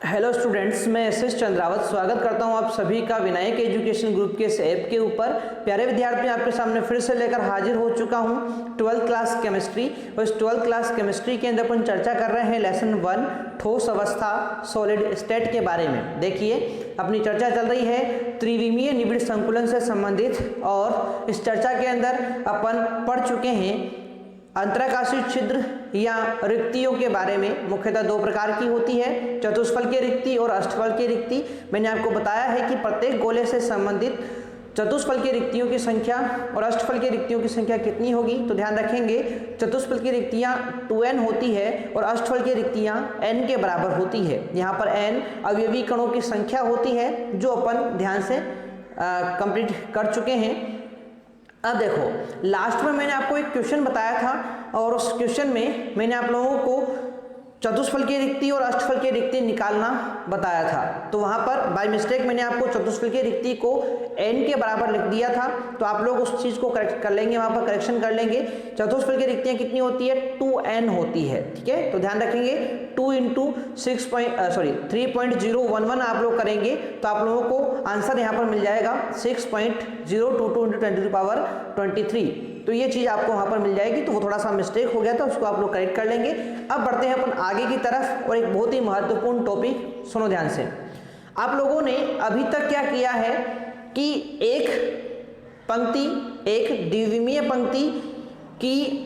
Hello students, मैं S Chandrawat स्वागत करता हूं आप सभी का विनायक एजुकेशन ग्रुप के इस ऐप के ऊपर। प्यारे विद्यार्थी, आपके सामने फिर से लेकर हाजिर हो चुका हूं 12th क्लास केमिस्ट्री। और इस 12th क्लास केमिस्ट्री के अंदर अपन चर्चा कर रहे हैं लेसन 1 ठोस अवस्था सॉलिड स्टेट के बारे में। देखिए, अपनी चर्चा चल रही है त्रिविमीय निबिड़ संकुलन से संबंधित, और इस चर्चा के अंदर अपन पढ़ चुके हैं अंतराकाशीय छिद्र या रिक्तियों के बारे में। मुख्यतः दो प्रकार की होती है, चतुष्फल की रिक्ति और अष्टफल की रिक्ति। मैंने आपको बताया है कि प्रत्येक गोले से संबंधित चतुष्फल की रिक्तियों की संख्या और अष्टफल की रिक्तियों की संख्या कितनी होगी। तो ध्यान रखेंगे, चतुष्फल की रिक्तियां 2n होती है और अष्टफल की रिक्तियां n के बराबर होती है। यहाँ पर n अवयवी कणों की संख्या होती है, जो अपन ध्यान से कंप्लीट कर चुके हैं। अब देखो, लास्ट में मैंने आपको एक क्वेश्चन बताया था, और उस क्वेश्चन में मैंने आप लोगों को चतुष्फल की रिक्ति और अष्टफल की रिक्ति निकालना बताया था। तो वहां पर बाय मिस्टेक मैंने आपको चतुष्फल की रिक्ति को n के बराबर लिख दिया था, तो आप लोग उस चीज को करेक्ट कर लेंगे, वहां पर करेक्शन कर लेंगे। चतुष्फल की रिक्तियां कितनी होती है? 2n होती है। ठीक है, तो ध्यान रखेंगे 2 × 3.011 आप लोग करेंगे तो आप लोगों को आंसर यहाँ पर मिल जाएगा 6.022 × 10⁻23। तो ये चीज आपको वहां पर मिल जाएगी। तो वो थोड़ा सा मिस्टेक हो गया था, उसको आप लोग करेक्ट कर लेंगे। अब बढ़ते हैं अपन आगे की तरफ, और एक बहुत ही महत्वपूर्ण टॉपिक सुनो ध्यान से। आप लोगों ने अभी तक क्या किया है कि एक पंक्ति, एक द्विविमीय पंक्ति की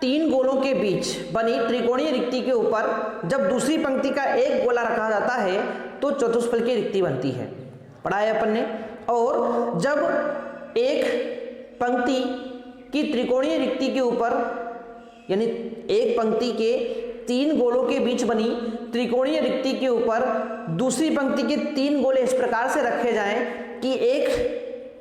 3 गोलों के बीच बनी त्रिकोणीय रिक्ति के ऊपर जब दूसरी पंक्ति का एक गोला रखा जाता है तो चतुष्फल की रिक्ति बनती है, पढ़ा है अपन ने। और जब एक पंक्ति की त्रिकोणीय रिक्ति के ऊपर, यानी एक पंक्ति के 3 गोलों के बीच बनी त्रिकोणीय रिक्ति के ऊपर दूसरी पंक्ति के 3 गोले इस प्रकार से रखे जाएं कि एक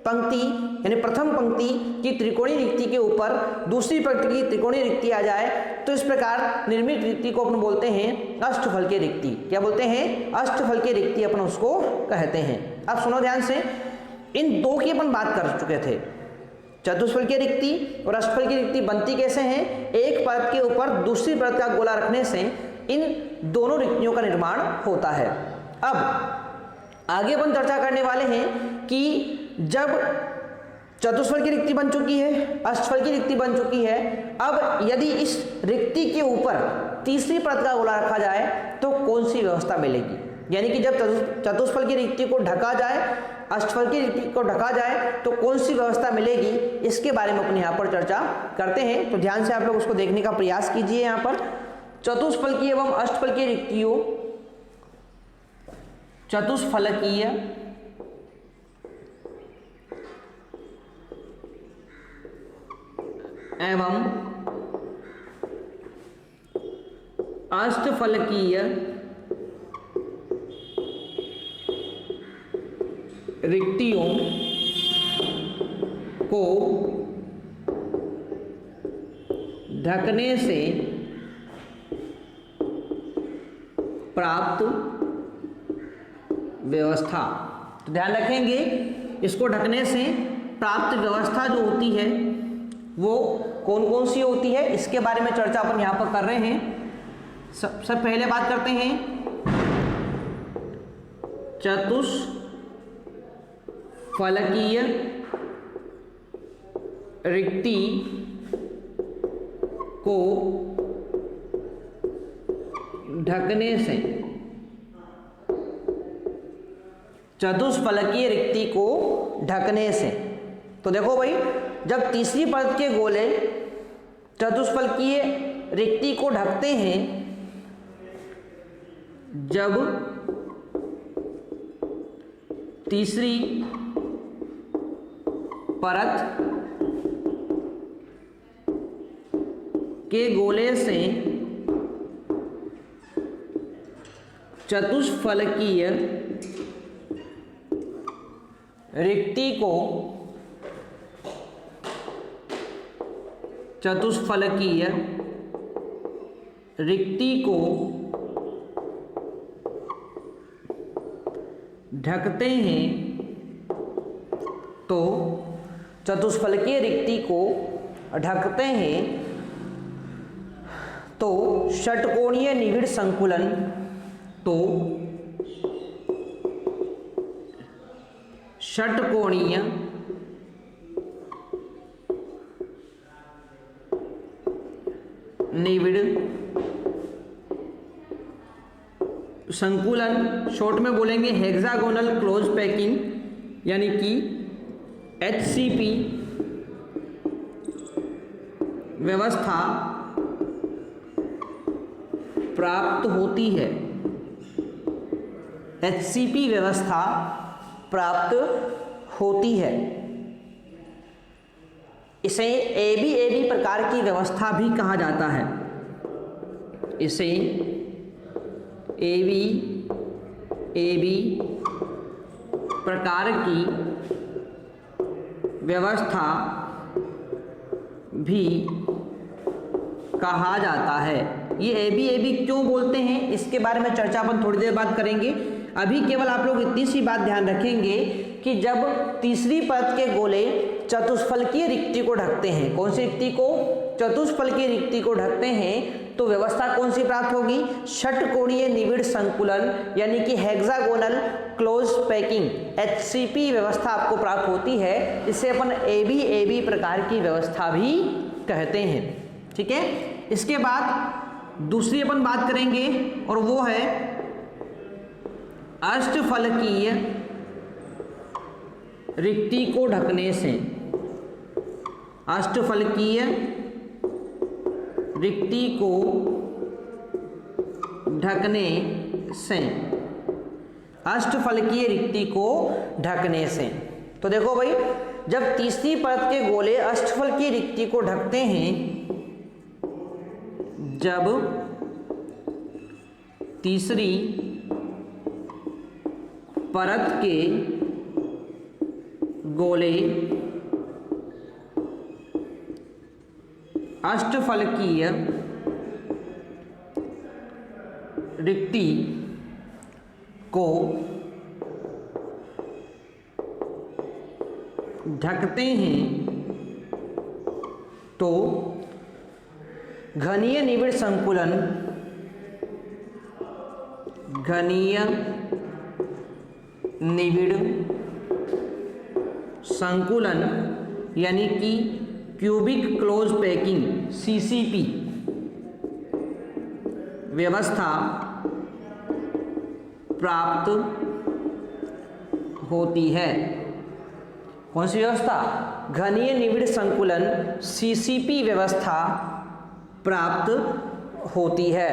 पंक्ति यानी प्रथम पंक्ति की त्रिकोणीय रिक्ति के ऊपर दूसरी पंक्ति की त्रिकोणीय रिक्ति आ जाए, तो इस प्रकार निर्मित रिक्ति को अपन बोलते हैं अष्टफल की रिक्ति। क्या बोलते हैं? अष्टफल की रिक्ति अपन उसको कहते हैं। अब सुनो ध्यान से, इन दो की अपन बात कर चुके थे, चतुष्फल की रिक्ति और अष्टफल की रिक्ति बनती कैसे हैं? एक परत के ऊपर दूसरी परत का गोला रखने से इन दोनों रिक्तियों का निर्माण होता है। अब आगे अपन चर्चा करने वाले हैं कि जब चतुष्फल की रिक्ति बन चुकी है, अष्टफल की रिक्ति बन चुकी है, अब यदि इस रिक्ति के ऊपर तीसरी परत का गोला रखा जाए तो कौन सी व्यवस्था मिलेगी। यानी कि जब चतुष्फल की रिक्ति को ढका जाए, अष्टफल की रिक्ति को ढका जाए तो कौन सी व्यवस्था मिलेगी, इसके बारे में अपन यहाँ पर चर्चा करते हैं। तो ध्यान से आप लोग उसको देखने का प्रयास कीजिए। यहाँ पर चतुष्फल की एवं अष्टफल की रिक्तियों, चतुष्फलकीय एवं अष्टफलकीय रिक्तियों को ढकने से प्राप्त व्यवस्था। तो ध्यान रखेंगे, इसको ढकने से प्राप्त व्यवस्था जो होती है वो कौन कौन सी होती है, इसके बारे में चर्चा अपन यहाँ पर कर रहे हैं। सबसे पहले बात करते हैं चतुष्फलकीय रिक्ति को ढकने से, चतुष्फलकीय रिक्ति को ढकने से। तो देखो भाई, जब तीसरी परत के गोले चतुष्फलकीय रिक्ति को ढकते हैं, जब तीसरी परत के गोले से चतुष्फलकीय रिक्ति को, चतुष्फलकीय रिक्ति को ढकते हैं तो चतुष्फलकीय रिक्ति को ढकते हैं तो षटकोणीय निविड़ संकुलन, तो षटकोणीय निविड़ संकुलन, शॉर्ट में बोलेंगे हेक्सागोनल क्लोज पैकिंग, यानी कि HCP व्यवस्था प्राप्त होती है। HCP व्यवस्था प्राप्त होती है। इसे AB प्रकार की व्यवस्था भी कहा जाता है। इसे AB प्रकार की व्यवस्था भी कहा जाता है। ये AB क्यों बोलते हैं, इसके बारे में चर्चा अपन थोड़ी देर बाद करेंगे। अभी केवल आप लोग इतनी सी बात ध्यान रखेंगे कि जब तीसरी परत के गोले चतुष्फलकीय रिक्ति को ढकते हैं, कौन सी रिक्ति को, चतुष्फलकीय रिक्ति को ढकते हैं, तो व्यवस्था कौन सी प्राप्त होगी, षटकोणीय निविड़ संकुलन, यानी कि हेक्सागोनल क्लोज पैकिंग HCP व्यवस्था आपको प्राप्त होती है। इसे अपन AB प्रकार की व्यवस्था भी कहते हैं। ठीक है, इसके बाद दूसरी अपन बात करेंगे और वो है अष्टफलकीय रिक्ति को ढकने से। अष्टफलकीय रिक्ति को ढकने से, अष्टफलकीय रिक्ति को ढकने से। तो देखो भाई, जब तीसरी परत के गोले अष्टफलकीय रिक्ति को ढकते हैं, जब तीसरी परत के गोले अष्टफलकीय रिक्ति को ढकते हैं, तो घनीय निविड़ संकुलन, घनीय निविड़ संकुलन, यानी कि क्यूबिक क्लोज पैकिंग CCP व्यवस्था प्राप्त होती है। कौन सी व्यवस्था, घनीय निविड़ संकुलन CCP व्यवस्था प्राप्त होती है,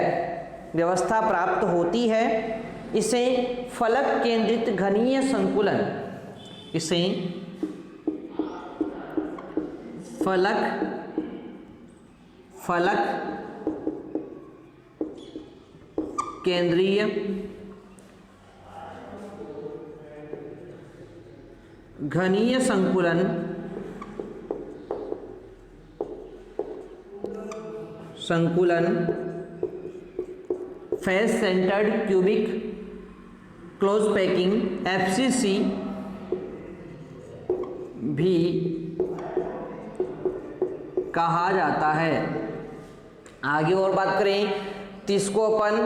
व्यवस्था प्राप्त होती है। इसे फलक केंद्रित घनीय संकुलन, इसे फलक केंद्रीय घनीय संकुलन face centred cubic close packing FCC भी कहा जाता है। आगे और बात करें तो इसको अपन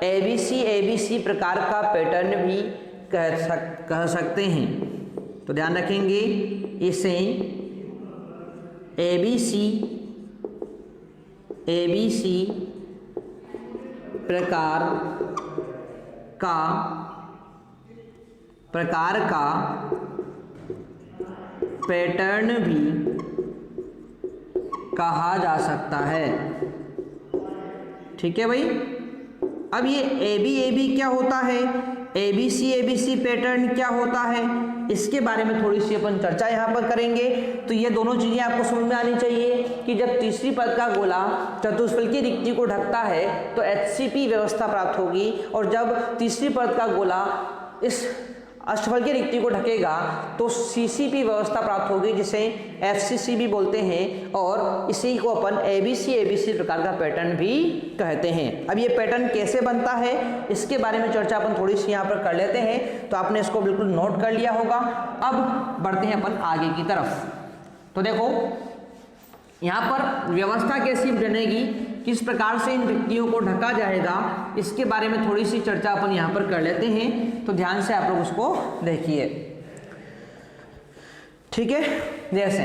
ABC प्रकार का पैटर्न भी कह सकते हैं। तो ध्यान रखेंगे, इसे ABC प्रकार का पैटर्न भी कहा जा सकता है। ठीक है भाई। अब ये AB क्या होता है, ABC पैटर्न क्या होता है, इसके बारे में थोड़ी सी अपन चर्चा यहाँ पर करेंगे। तो ये दोनों चीज़ें आपको समझ में आनी चाहिए कि जब तीसरी परत का गोला चतुष्फलकीय रिक्ति को ढकता है तो HCP व्यवस्था प्राप्त होगी, और जब तीसरी परत का गोला इस अष्टफलकीय रिक्ति को ढकेगा तो CCP व्यवस्था प्राप्त होगी, जिसे FCC भी बोलते हैं, और इसी को अपन ABC प्रकार का पैटर्न भी कहते हैं। अब ये पैटर्न कैसे बनता है इसके बारे में चर्चा अपन थोड़ी सी यहाँ पर कर लेते हैं। तो आपने इसको बिल्कुल नोट कर लिया होगा। अब बढ़ते हैं अपन आगे की तरफ। तो देखो यहाँ पर व्यवस्था कैसी बनेगी किस प्रकार से इन रिक्तियों को ढका जाएगा, इसके बारे में थोड़ी सी चर्चा अपन यहाँ पर कर लेते हैं। तो ध्यान से आप लोग उसको देखिए, ठीक है। जैसे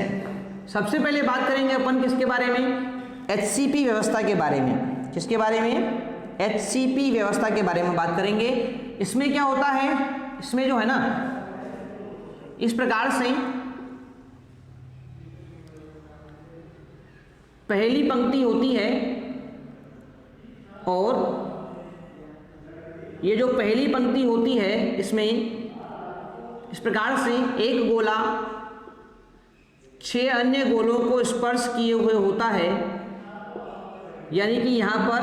सबसे पहले बात करेंगे अपन किसके बारे में, HCP व्यवस्था के बारे में। किसके बारे में, HCP व्यवस्था के बारे में बात करेंगे। इसमें क्या होता है, इसमें जो है ना, इस प्रकार से पहली पंक्ति होती है और ये जो पहली पंक्ति होती है इसमें इस प्रकार से एक गोला 6 अन्य गोलों को स्पर्श किए हुए होता है, यानी कि यहाँ पर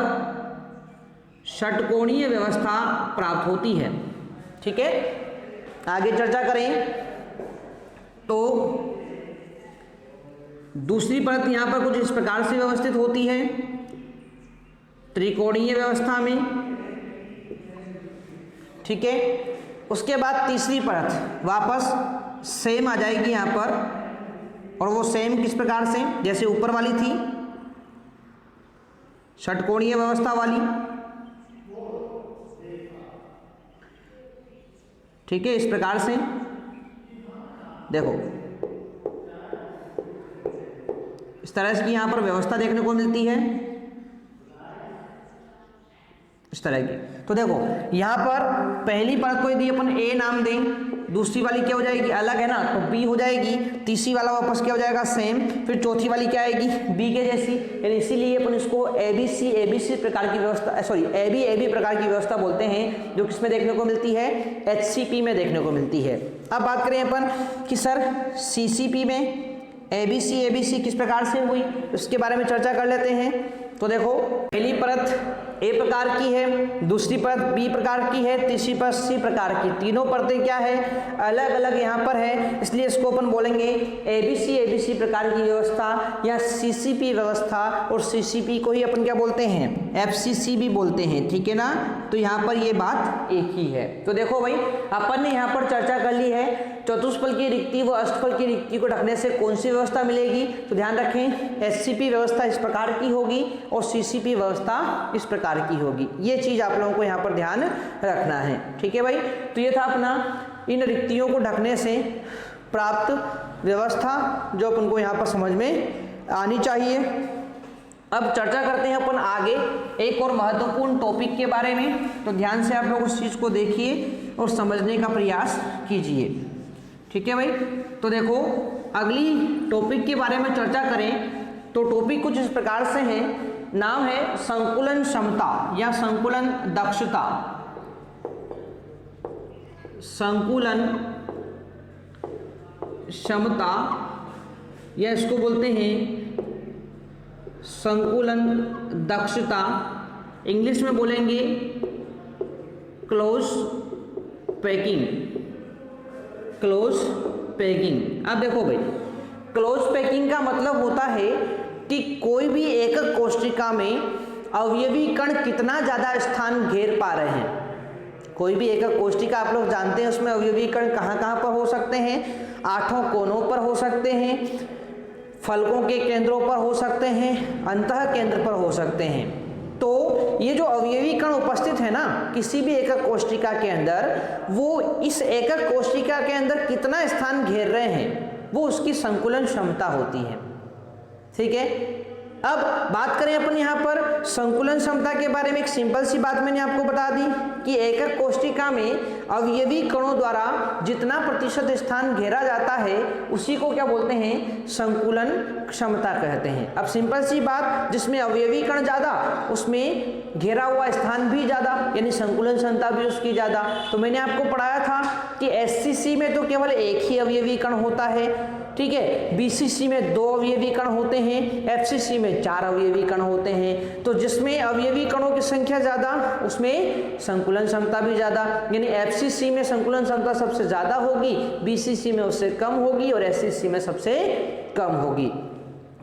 षटकोणीय व्यवस्था प्राप्त होती है। ठीक है, आगे चर्चा करें तो दूसरी परत यहाँ पर कुछ इस प्रकार से व्यवस्थित होती है, त्रिकोणीय व्यवस्था में। ठीक है, उसके बाद तीसरी परत वापस सेम आ जाएगी यहाँ पर, और वो सेम किस प्रकार से, जैसे ऊपर वाली थी षटकोणीय व्यवस्था वाली। ठीक है, इस प्रकार से देखो, इस तरह से यहाँ पर व्यवस्था देखने को मिलती है, इस तरह की। तो देखो यहाँ पर पहली परत को यदि अपन A नाम दें, दूसरी वाली क्या हो जाएगी, अलग है ना, तो B हो जाएगी। तीसरी वाला वापस क्या हो जाएगा, सेम। फिर चौथी वाली क्या आएगी, B के जैसी। यानी इसीलिए अपन इसको ABC प्रकार की व्यवस्था, सॉरी AB प्रकार की व्यवस्था बोलते हैं, जो किसमें देखने को मिलती है, HCP में देखने को मिलती है। अब बात करें अपन कि सर CCP में ABC किस प्रकार से हुई, उसके बारे में चर्चा कर लेते हैं। तो देखो पहली परत A प्रकार की है, दूसरी परत B प्रकार की है, तीसरी परत C प्रकार की। तीनों परतें क्या है, अलग अलग यहाँ पर है, इसलिए इसको अपन बोलेंगे ABC प्रकार की व्यवस्था या CCP व्यवस्था, और CCP को ही अपन क्या बोलते हैं, FCC भी बोलते हैं। ठीक है ना, तो यहाँ पर ये बात एक ही है। तो देखो भाई, अपन ने यहाँ पर चर्चा कर ली है चतुष्फल की रिक्ति व अष्टफल की रिक्ति को ढकने से कौन सी व्यवस्था मिलेगी। तो ध्यान रखें, HCP व्यवस्था इस प्रकार की होगी और CCP व्यवस्था इस प्रकार की होगी। ये चीज आप लोगों को यहाँ पर ध्यान रखना है। ठीक है भाई, तो ये था अपना इन रिक्तियों को ढकने से प्राप्त व्यवस्था, जो अपन को यहाँ पर समझ में आनी चाहिए। अब चर्चा करते हैं अपन आगे एक और महत्वपूर्ण टॉपिक के बारे में। तो ध्यान से आप लोग उस चीज को देखिए और समझने का प्रयास कीजिए। ठीक है भाई, तो देखो अगली टॉपिक के बारे में चर्चा करें तो टॉपिक कुछ इस प्रकार से है, नाम है संकुलन क्षमता या संकुलन दक्षता। संकुलन क्षमता, या इसको बोलते हैं संकुलन दक्षता, इंग्लिश में बोलेंगे क्लोज पैकिंग। Close packing. अब देखो भाई, क्लोज पैकिंग का मतलब होता है कि कोई भी एकक कोशिका में अवयवी कण कितना ज्यादा स्थान घेर पा रहे हैं। कोई भी एकक कोशिका आप लोग जानते हैं, उसमें अवयवी कण कहाँ कहाँ पर हो सकते हैं, 8 कोनों पर हो सकते हैं, फलकों के केंद्रों पर हो सकते हैं, अंतः केंद्र पर हो सकते हैं। तो ये जो अवयवी कण उपस्थित है ना किसी भी एकक कोशिका के अंदर, वो इस एकक कोशिका के अंदर कितना स्थान घेर रहे हैं, वो उसकी संकुलन क्षमता होती है। ठीक है, अब बात करें अपन यहाँ पर संकुलन क्षमता के बारे में। एक सिंपल सी बात मैंने आपको बता दी कि एकक कोशिका में अवयवी कणों द्वारा जितना प्रतिशत स्थान घेरा जाता है उसी को क्या बोलते हैं, संकुलन क्षमता कहते हैं। अब सिंपल सी बात, जिसमें अवयवी कण ज्यादा उसमें घेरा हुआ स्थान भी ज्यादा, यानी संकुलन क्षमता भी उसकी ज्यादा। तो मैंने आपको पढ़ाया था कि SCC में तो केवल एक ही अवयवी कण होता है, ठीक है, BCC में 2 अवयवी कण होते हैं, FCC में 4 अवयवी कण होते हैं। तो जिसमें अवयवी कणों की संख्या ज्यादा उसमें संकुलन क्षमता भी ज्यादा, यानी FCC में संकुलन क्षमता सबसे ज्यादा होगी, BCC में उससे कम होगी और SCC में सबसे कम होगी।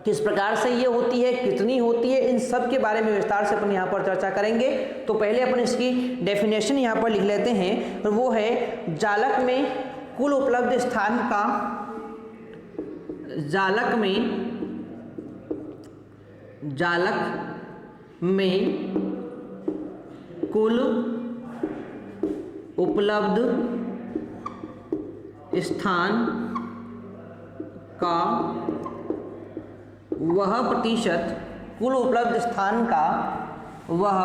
किस प्रकार से ये होती है, कितनी होती है, इन सब के बारे में विस्तार से अपन यहाँ पर चर्चा करेंगे। तो पहले अपन इसकी डेफिनेशन यहाँ पर लिख लेते हैं, और वो है जालक में कुल उपलब्ध स्थान का, जालक में कुल उपलब्ध स्थान का वह प्रतिशत, कुल उपलब्ध स्थान का वह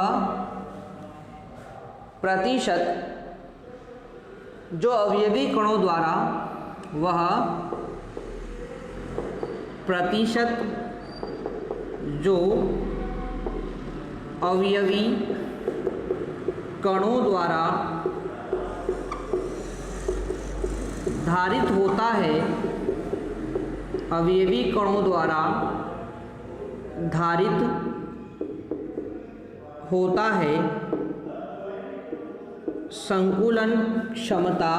प्रतिशत जो अवयवी कणों द्वारा, वह प्रतिशत जो अवयवी कणों द्वारा धारित होता है, अवयवी कणों द्वारा धारित होता है, संकुलन क्षमता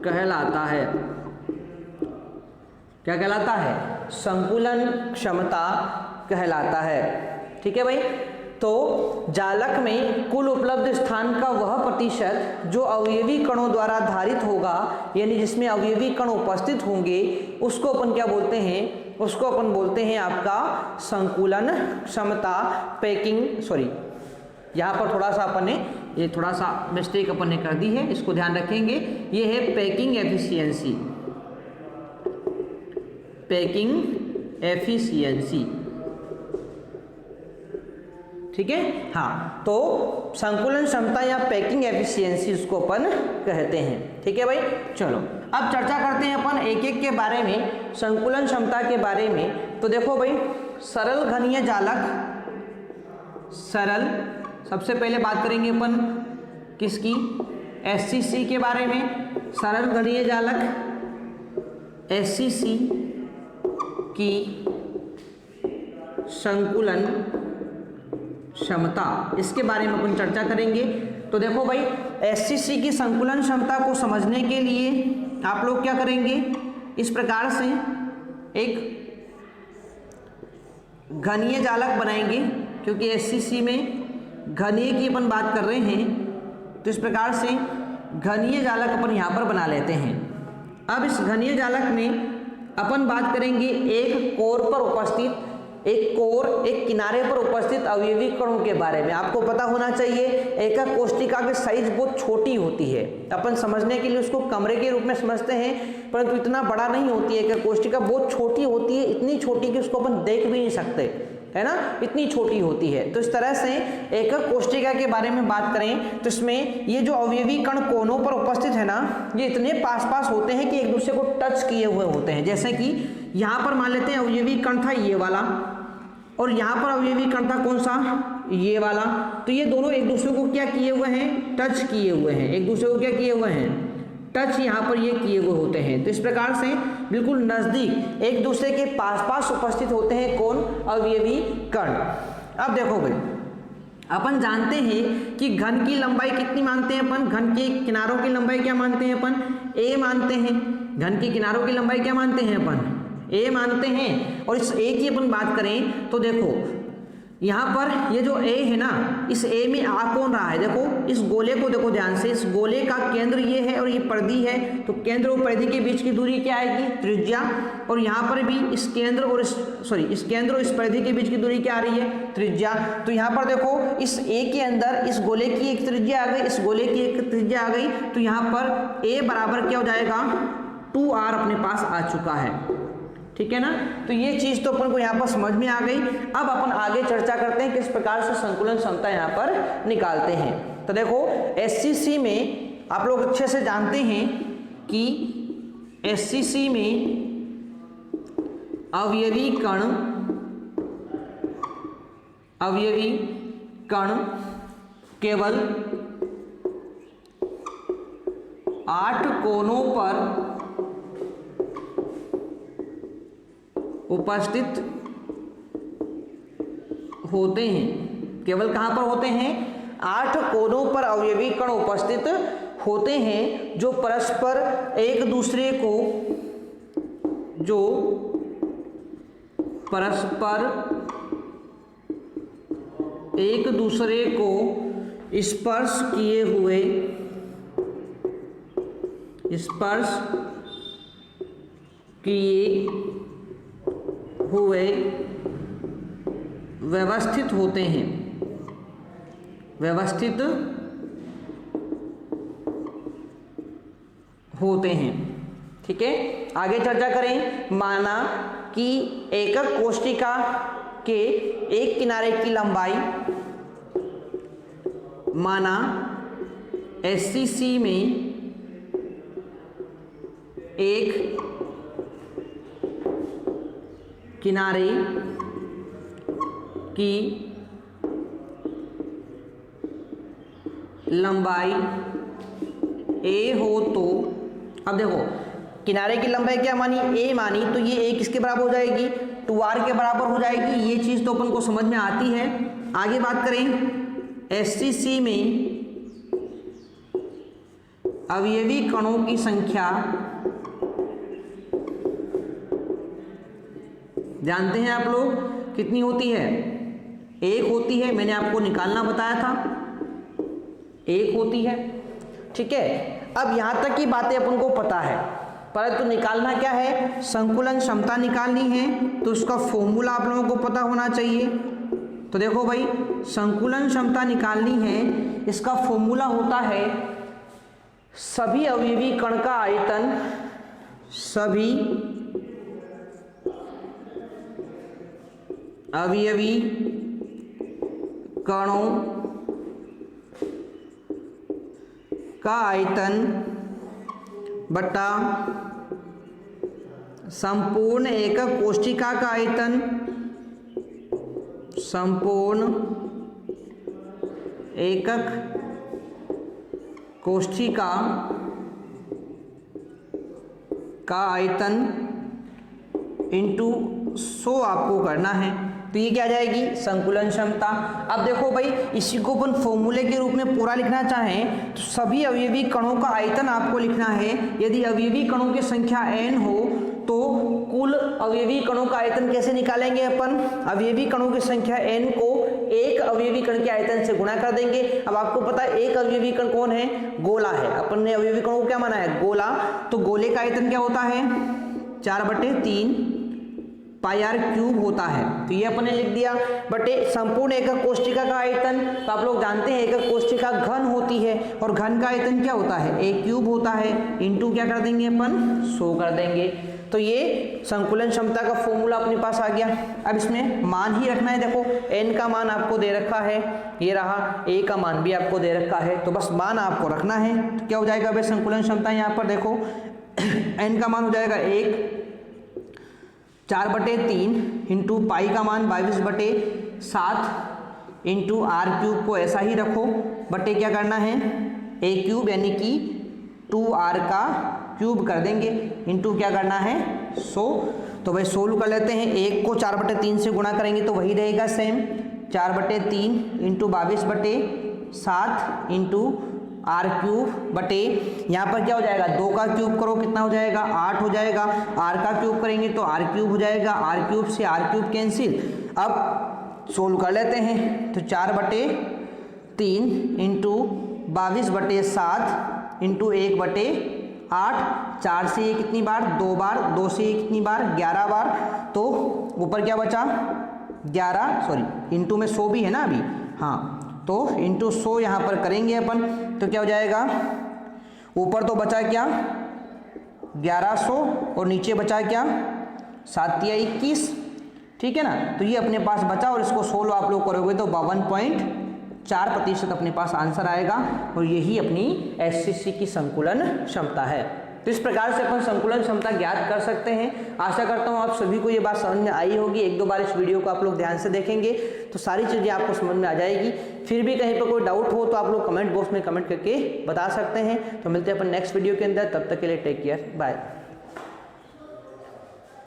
कहलाता है। क्या कहलाता है? संकुलन क्षमता कहलाता है। ठीक है भाई। तो जालक में कुल उपलब्ध स्थान का वह प्रतिशत जो अवयवी कणों द्वारा धारित होगा, यानी जिसमें अवयवी कण उपस्थित होंगे, उसको अपन क्या बोलते हैं? उसको अपन बोलते हैं आपका संकुलन क्षमता, पैकिंग, सॉरी यहाँ पर थोड़ा सा अपन ने ये थोड़ा सा मिस्टेक अपन ने कर दी है, इसको ध्यान रखेंगे। ये है पैकिंग एफिशिएंसी, पैकिंग एफिशिएंसी। ठीक है। हाँ, तो संकुलन क्षमता या पैकिंग एफिशिएंसी उसको अपन कहते हैं। ठीक है भाई। चलो अब चर्चा करते हैं अपन एक एक के बारे में, संकुलन क्षमता के बारे में। तो देखो भाई, सरल घनीय जालक, सरल, सबसे पहले बात करेंगे अपन किसकी? एससीसी के बारे में। सरल घनीय जालक एससीसी की संकुलन क्षमता, इसके बारे में अपन चर्चा करेंगे। तो देखो भाई, एससीसी की संकुलन क्षमता को समझने के लिए आप लोग क्या करेंगे? इस प्रकार से एक घनीय जालक बनाएंगे, क्योंकि एससीसी में घनीय की अपन बात कर रहे हैं, तो इस प्रकार से घनीय जालक अपन यहाँ पर बना लेते हैं। अब इस घनीय जालक में अपन बात करेंगे एक कोर पर उपस्थित, एक कोर, एक किनारे पर उपस्थित अवयवी कणों के बारे में। आपको पता होना चाहिए एकक कोशिका की साइज बहुत छोटी होती है। अपन समझने के लिए उसको कमरे के रूप में समझते हैं, परंतु इतना बड़ा नहीं होती है। एकक कोशिका बहुत छोटी होती है, इतनी छोटी कि उसको अपन देख भी नहीं सकते, है ना, इतनी छोटी होती है। तो इस तरह से एकक कोशिका के बारे में बात करें तो इसमें ये जो अवयवी कण कोनों पर उपस्थित है ना, ये इतने पास पास होते हैं कि एक दूसरे को टच किए हुए होते हैं। जैसे कि यहाँ पर मान लेते हैं अवयवी कण था ये वाला, और यहाँ पर अवयवी कण था कौन सा? ये वाला। तो ये दोनों एक दूसरे को क्या किए हुए हैं? टच किए हुए हैं। एक दूसरे को क्या किए हुए हैं? टच यहाँ पर ये किए हुए होते हैं। तो इस प्रकार से बिल्कुल नजदीक एक दूसरे के पास पास उपस्थित होते हैं कौन? अवयवी कण। अब देखो भाई, अपन जानते हैं कि घन की लंबाई कितनी मानते हैं अपन? घन के किनारों की लंबाई क्या मानते हैं अपन? a मानते हैं। घन की किनारों की लंबाई क्या मानते हैं अपन? a मानते हैं। और इस a की अपन बात करें तो देखो यहाँ पर ये जो a है ना, इस a में आ कौन रहा है? देखो इस गोले को देखो ध्यान से, इस गोले का केंद्र ये है और ये परिधि है। तो केंद्र और परिधि के बीच की दूरी क्या आएगी? त्रिज्या। और यहाँ पर भी इस केंद्र और इस केंद्र और इस परिधि के बीच की दूरी क्या आ रही है? त्रिज्या। तो यहाँ पर देखो इस a के अंदर इस गोले की एक त्रिज्या आ गई, इस गोले की एक त्रिज्या आ गई। तो यहाँ पर a बराबर क्या हो जाएगा? 2r अपने पास आ चुका है। ठीक है ना। तो ये चीज तो अपन को यहाँ पर समझ में आ गई। अब अपन आगे चर्चा करते हैं किस प्रकार से संकुलन क्षमता यहाँ पर निकालते हैं। तो देखो एससीसी में आप लोग अच्छे से जानते हैं कि एससीसी में अवयवी कण केवल 8 कोनों पर उपस्थित होते हैं। केवल कहां पर होते हैं? 8 कोनों पर अवयवी कण उपस्थित होते हैं जो परस्पर एक दूसरे को स्पर्श किए हुए व्यवस्थित होते हैं, व्यवस्थित होते हैं। ठीक है, आगे चर्चा करें। माना कि एकक कोष्ठिका के एक किनारे की लंबाई, माना SCC में एक किनारे की लंबाई a हो तो, अब देखो किनारे की लंबाई क्या मानी, a मानी, तो ये a किसके बराबर हो जाएगी, 2r के बराबर हो जाएगी। ये चीज़ तो अपन को समझ में आती है। आगे बात करें, SCC में अवयवी कणों की संख्या जानते हैं आप लोग कितनी होती है, 1 होती है। मैंने आपको निकालना बताया था, 1 होती है। ठीक है, अब यहाँ तक की बातें अपन को पता है, परंतु निकालना क्या है, संकुलन क्षमता निकालनी है, तो उसका फॉर्मूला आप लोगों को पता होना चाहिए। तो देखो भाई, संकुलन क्षमता निकालनी है, इसका फॉर्मूला होता है सभी अवयवी कण का आयतन, सभी अवयवी कणों का आयतन बटा संपूर्ण एकक कोष्ठिका का आयतन, संपूर्ण एकक कोष्ठिका का आयतन इंटू 100 आपको करना है। तो ये क्या आ जाएगी, संकुलन क्षमता। अब देखो भाई, इसी को अपन फॉर्मूले के रूप में पूरा लिखना चाहें तो सभी अवयवी कणों का आयतन आपको लिखना है। यदि अवयवी कणों की संख्या n हो तो कुल अवयवी कणों का आयतन कैसे निकालेंगे अपन, अवयवी कणों की संख्या n को एक अवयवी कण के आयतन से गुणा कर देंगे। अब आपको पता है एक अवयवी कण कौन है, गोला है। अपन ने अवयवी कणों को क्या माना है, गोला। तो गोले का आयतन क्या होता है, 4/3 πr क्यूब होता है। तो ये अपन ने लिख दिया बटे संपूर्ण एकक कोष्ठिका का आयतन। तो आप लोग जानते हैं एकक कोष्ठिका घन होती है और घन का आयतन क्या होता है, a क्यूब होता है, इंटू क्या कर देंगे अपन, 100 कर देंगे। तो ये संकुलन क्षमता का फॉर्मूला अपने पास आ गया। अब इसमें मान ही रखना है। देखो n का मान आपको दे रखा है, ये रहा, a का मान भी आपको दे रखा है, तो बस मान आपको रखना है। तो क्या हो जाएगा भाई संकुलन क्षमता, यहाँ पर देखो n का मान हो जाएगा 1, 4/3 इंटू पाई का मान 22/7 इंटू r क्यूब को ऐसा ही रखो, बटे क्या करना है, a क्यूब यानी कि 2r का क्यूब कर देंगे, इंटू क्या करना है 100। तो भाई सोल्व कर लेते हैं। 1 को 4/3 से गुणा करेंगे तो वही रहेगा same, 4/3 into 22/7 into r cube बटे यहाँ पर क्या हो जाएगा, 2 का क्यूब करो कितना हो जाएगा, 8 हो जाएगा। r का क्यूब करेंगे तो r क्यूब हो जाएगा, r क्यूब से r क्यूब कैंसिल। अब सोल्व कर लेते हैं। तो 4/3 इंटू 22/7 इंटू 1/8, 4 से ये कितनी बार, 2 बार, 2 से ये कितनी बार, 11 बार। तो ऊपर क्या बचा, 11, सॉरी इंटू में 100 भी है ना अभी, हाँ, तो इंटू 100 यहाँ पर करेंगे अपन। तो क्या हो जाएगा, ऊपर तो बचा क्या 1100 और नीचे बचा क्या 7×21, ठीक है ना। तो ये अपने पास बचा और इसको सोल्व आप लोग करोगे तो 52.4% अपने पास आंसर आएगा और यही अपनी SCC की संकुलन क्षमता है। तो इस प्रकार से अपन संकुलन क्षमता ज्ञात कर सकते हैं। आशा करता हूँ आप सभी को ये बात समझ में आई होगी। 1-2 बार इस वीडियो को आप लोग ध्यान से देखेंगे तो सारी चीज़ें आपको समझ में आ जाएगी। फिर भी कहीं पर कोई डाउट हो तो आप लोग कमेंट बॉक्स में कमेंट करके बता सकते हैं। तो मिलते हैं अपन नेक्स्ट वीडियो के अंदर, तब तक के लिए टेक केयर, बाय।